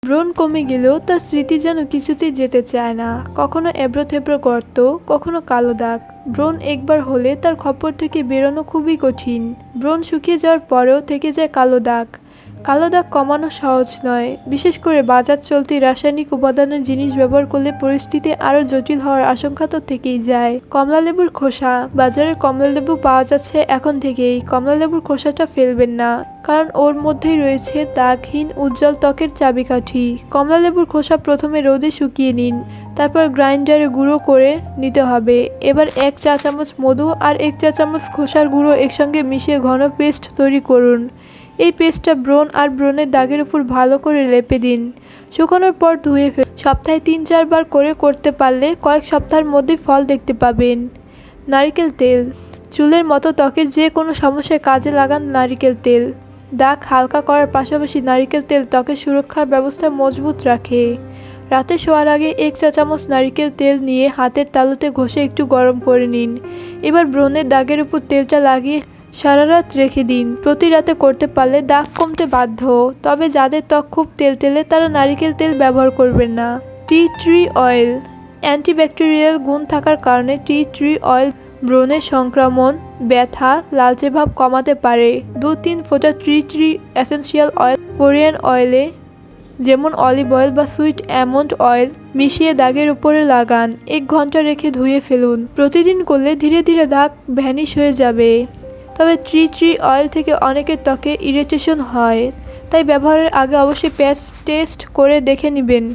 ব্রণ কমে গেলেও তার স্মৃতি যেন কিছুতেই যেতে চায় না। কখনো এবড়ো থেবড়ো গর্ত, কখনো কালো দাগ। ব্রণ একবার হলে তার খপ্পর থেকে বেরোনো খুবই কঠিন। ব্রণ শুকিয়ে যাওয়ার পরেও থেকে যায় কালো দাগ। কালো দাগ কমানো সহজ নয়, বিশেষ করে বাজার চলতি রাসায়নিক উপাদানের জিনিস ব্যবহার করলে পরিস্থিতি আরও জটিল হওয়ার আশঙ্কা তো থেকেই যায়। কমলালেবুর খোসা। বাজারে কমলালেবু পাওয়া যাচ্ছে এখন থেকেই। কমলালেবুর খোসাটা ফেলবেন না, কারণ ওর মধ্যেই রয়েছে দাগহীন উজ্জ্বল ত্বকের চাবিকাঠি। কমলালেবুর খোসা প্রথমে রোদে শুকিয়ে নিন, তারপর গ্রাইন্ডারে গুঁড়ো করে নিতে হবে। এবার 1 চা চামচ মধু আর 1 চা চামচ খোসার গুঁড়ো একসঙ্গে মিশিয়ে ঘন পেস্ট তৈরি করুন। এই পেস্টটা ব্রণ আর ব্রণের দাগের উপর ভালো করে লেপে দিন। শুকানোর পর ধুয়ে ফেলুন। সপ্তাহে 3-4 বার করে করতে পারলে কয়েক সপ্তাহের মধ্যেই ফল দেখতে পাবেন। নারকেল তেল। চুলের মতো ত্বকের যে কোনো সমস্যায় কাজে লাগান নারকেল তেল। দাগ হালকা করার পাশাপাশি নারকেল তেল ত্বকের সুরক্ষার ব্যবস্থা মজবুত রাখে। রাতে শোয়ার আগে 1 চা চামচ নারকেল তেল নিয়ে হাতের তালুতে ঘষে একটু গরম করে নিন। এবার ব্রণের দাগের উপর তেলটা লাগিয়ে সারা রাত রেখে দিন। প্রতি রাতে করতে পারলে দাগ কমতে বাধ্য। তবে যাদের ত্বক খুব তেলতেলে তারা নারকেল তেল ব্যবহার করবেন না। Tea tree oil. অ্যান্টিব্যাকটেরিয়াল গুণ থাকার কারণে টি ট্রি অয়েল ব্রণের সংক্রমণ, ব্যথা, লালচে ভাব কমাতে পারে। 2-3 ফোঁটা tea tree essential oil carrier অয়েলে, যেমন অলিভ অয়েল বা সুইট আমন্ড অয়েল, মিশিয়ে দাগের উপরে লাগান। 1 ঘন্টা রেখে ধুয়ে ফেলুন। প্রতিদিন করলে ধীরে ধীরে দাগ ভ্যানিশ হয়ে যাবে। তবে টি ট্রি অয়েল থেকে অনেকের ত্বকে ইরিটেশন হয়, তাই ব্যবহারের আগে অবশ্যই প্যাচ টেস্ট করে দেখে নেবেন।